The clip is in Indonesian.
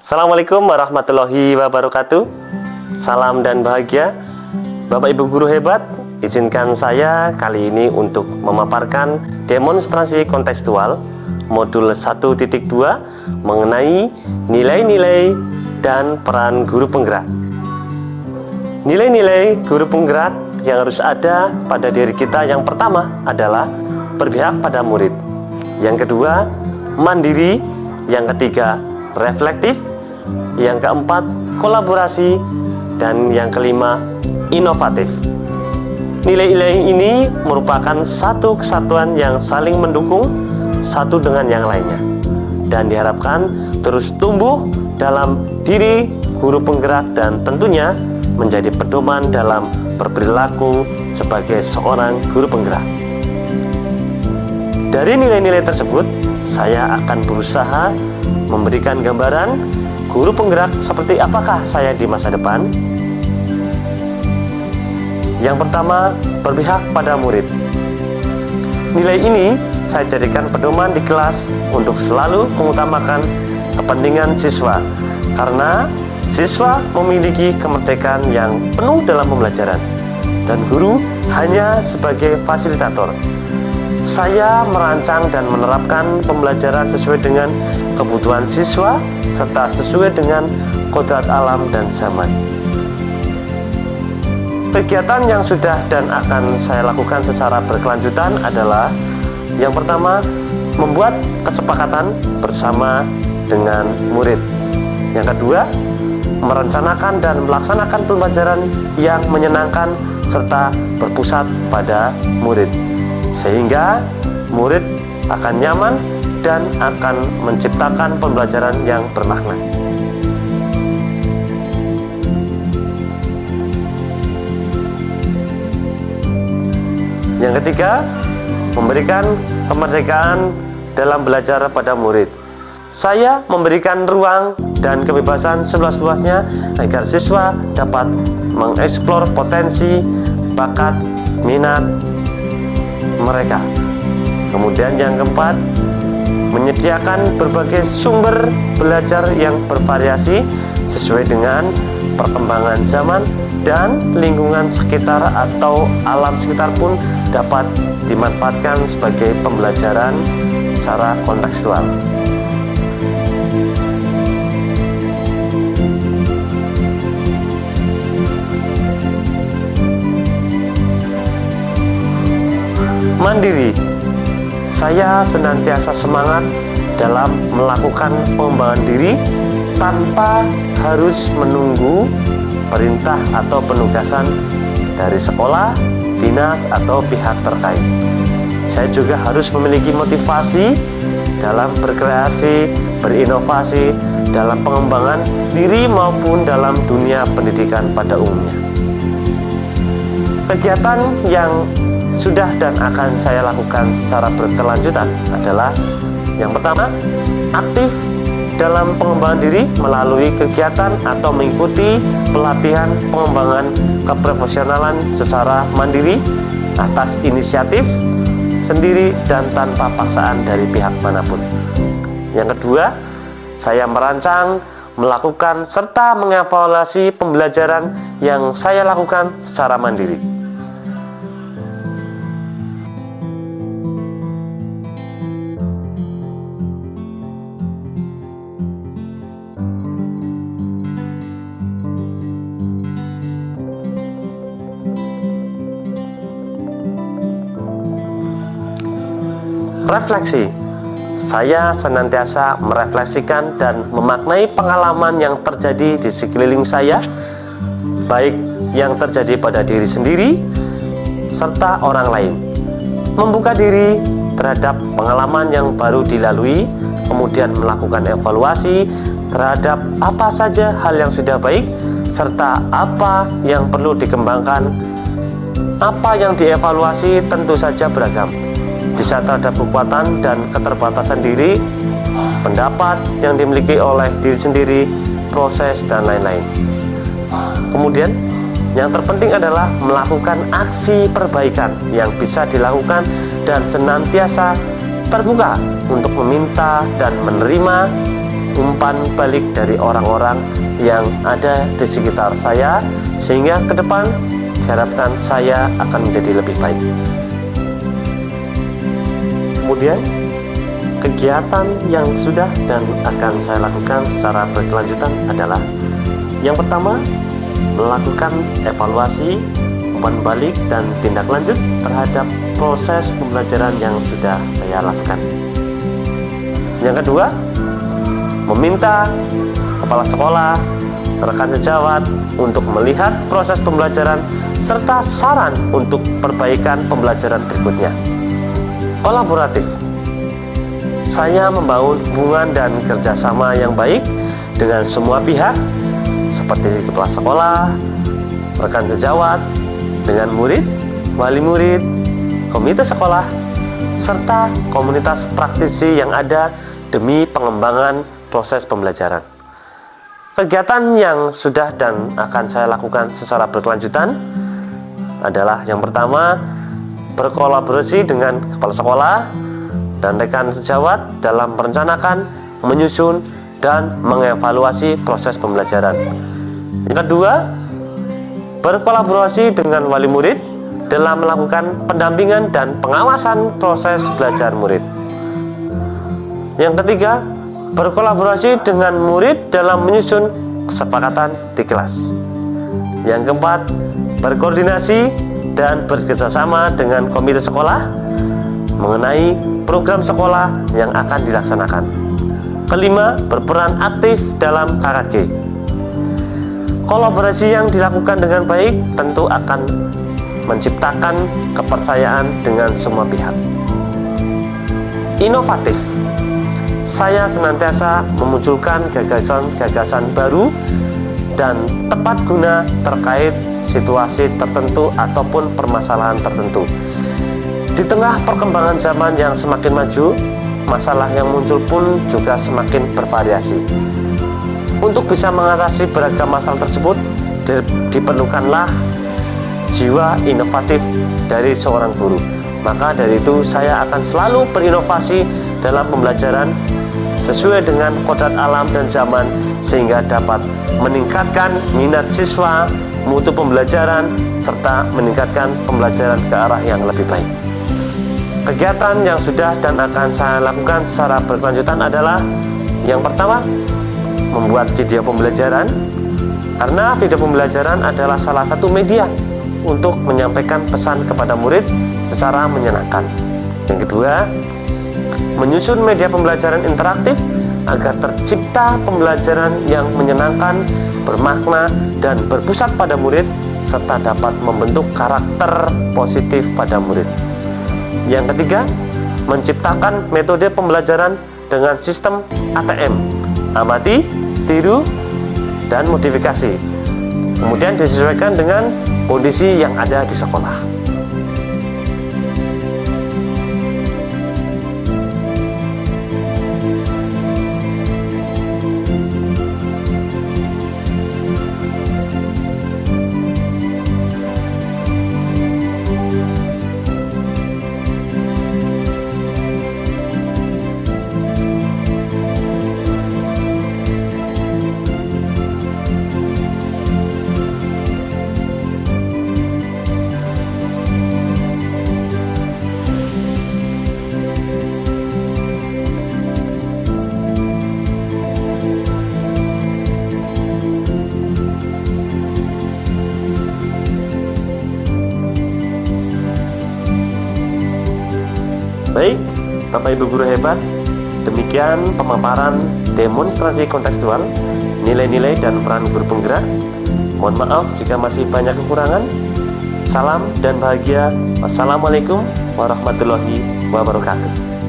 Assalamualaikum warahmatullahi wabarakatuh. Salam dan bahagia Bapak Ibu guru hebat. Izinkan saya kali ini untuk memaparkan demonstrasi kontekstual modul 1.2 mengenai nilai-nilai dan peran guru penggerak. Nilai-nilai guru penggerak yang harus ada pada diri kita yang pertama adalah berpihak pada murid, yang kedua mandiri, yang ketiga reflektif, yang keempat kolaborasi, dan yang kelima inovatif. Nilai-nilai ini merupakan satu kesatuan yang saling mendukung satu dengan yang lainnya dan diharapkan terus tumbuh dalam diri guru penggerak dan tentunya menjadi pedoman dalam berperilaku sebagai seorang guru penggerak. Dari nilai-nilai tersebut, saya akan berusaha memberikan gambaran guru penggerak seperti apakah saya di masa depan. Yang pertama, berpihak pada murid. Nilai ini saya jadikan pedoman di kelas untuk selalu mengutamakan kepentingan siswa, karena siswa memiliki kemerdekaan yang penuh dalam pembelajaran dan guru hanya sebagai fasilitator. Saya merancang dan menerapkan pembelajaran sesuai dengan kebutuhan siswa serta sesuai dengan kodrat alam dan zaman. Kegiatan yang sudah dan akan saya lakukan secara berkelanjutan adalah yang pertama, membuat kesepakatan bersama dengan murid. Yang kedua, merencanakan dan melaksanakan pembelajaran yang menyenangkan serta berpusat pada murid, sehingga murid akan nyaman dan akan menciptakan pembelajaran yang bermakna. Yang ketiga, memberikan kemerdekaan dalam belajar pada murid. Saya memberikan ruang dan kebebasan seluas-luasnya agar siswa dapat mengeksplor potensi, bakat, minat mereka. Kemudian yang keempat, menyediakan berbagai sumber belajar yang bervariasi sesuai dengan perkembangan zaman dan lingkungan sekitar atau alam sekitar pun dapat dimanfaatkan sebagai pembelajaran secara kontekstual. Mandiri. Saya senantiasa semangat dalam melakukan pengembangan diri tanpa harus menunggu perintah atau penugasan dari sekolah, dinas, atau pihak terkait. Saya juga harus memiliki motivasi dalam berkreasi, berinovasi dalam pengembangan diri maupun dalam dunia pendidikan pada umumnya. Kegiatan yang sudah dan akan saya lakukan secara berkelanjutan adalah yang pertama, aktif dalam pengembangan diri melalui kegiatan atau mengikuti pelatihan pengembangan keprofesionalan secara mandiri atas inisiatif sendiri dan tanpa paksaan dari pihak manapun. Yang kedua, saya merancang, melakukan serta mengevaluasi pembelajaran yang saya lakukan secara mandiri. Refleksi. Saya senantiasa merefleksikan dan memaknai pengalaman yang terjadi di sekeliling saya, baik yang terjadi pada diri sendiri serta orang lain. Membuka diri terhadap pengalaman yang baru dilalui, kemudian melakukan evaluasi terhadap apa saja hal yang sudah baik serta apa yang perlu dikembangkan. Apa yang dievaluasi tentu saja beragam, bisa terhadap kekuatan dan keterbatasan diri, pendapat yang dimiliki oleh diri sendiri, proses, dan lain-lain. Kemudian, yang terpenting adalah melakukan aksi perbaikan yang bisa dilakukan dan senantiasa terbuka untuk meminta dan menerima umpan balik dari orang-orang yang ada di sekitar saya, sehingga ke depan diharapkan saya akan menjadi lebih baik. Kemudian, kegiatan yang sudah dan akan saya lakukan secara berkelanjutan adalah yang pertama, melakukan evaluasi, umpan balik, dan tindak lanjut terhadap proses pembelajaran yang sudah saya lakukan. Yang kedua, meminta kepala sekolah, rekan sejawat untuk melihat proses pembelajaran serta saran untuk perbaikan pembelajaran berikutnya. Kolaboratif. Saya membangun hubungan dan kerjasama yang baik dengan semua pihak, seperti kepala sekolah, rekan sejawat, dengan murid, wali murid, komite sekolah, serta komunitas praktisi yang ada demi pengembangan proses pembelajaran. Kegiatan yang sudah dan akan saya lakukan secara berkelanjutan adalah yang pertama, berkolaborasi dengan kepala sekolah dan rekan sejawat dalam merencanakan, menyusun, dan mengevaluasi proses pembelajaran. Yang kedua, berkolaborasi dengan wali murid dalam melakukan pendampingan dan pengawasan proses belajar murid. Yang ketiga, berkolaborasi dengan murid dalam menyusun kesepakatan di kelas. Yang keempat, berkoordinasi dan bekerjasama dengan komite sekolah mengenai program sekolah yang akan dilaksanakan. Kelima, berperan aktif dalam KKG. Kolaborasi yang dilakukan dengan baik tentu akan menciptakan kepercayaan dengan semua pihak. Inovatif. Saya senantiasa memunculkan gagasan-gagasan baru dan tepat guna terkait situasi tertentu ataupun permasalahan tertentu. Di tengah perkembangan zaman yang semakin maju, masalah yang muncul pun juga semakin bervariasi. Untuk bisa mengatasi beragam masalah tersebut, diperlukanlah jiwa inovatif dari seorang guru. Maka dari itu, saya akan selalu berinovasi dalam pembelajaran sesuai dengan kodrat alam dan zaman, sehingga dapat meningkatkan minat siswa, mutu pembelajaran, serta meningkatkan pembelajaran ke arah yang lebih baik. Kegiatan yang sudah dan akan saya lakukan secara berkelanjutan adalah yang pertama, membuat video pembelajaran, karena video pembelajaran adalah salah satu media untuk menyampaikan pesan kepada murid secara menyenangkan. Yang kedua, menyusun media pembelajaran interaktif agar tercipta pembelajaran yang menyenangkan, bermakna, dan berpusat pada murid, serta dapat membentuk karakter positif pada murid. Yang ketiga, menciptakan metode pembelajaran dengan sistem ATM, amati, tiru, dan modifikasi. Kemudian disesuaikan dengan kondisi yang ada di sekolah. Baik, Bapak Ibu guru hebat, demikian pemaparan demonstrasi kontekstual, nilai-nilai dan peran guru penggerak. Mohon maaf jika masih banyak kekurangan. Salam dan bahagia. Wassalamualaikum warahmatullahi wabarakatuh.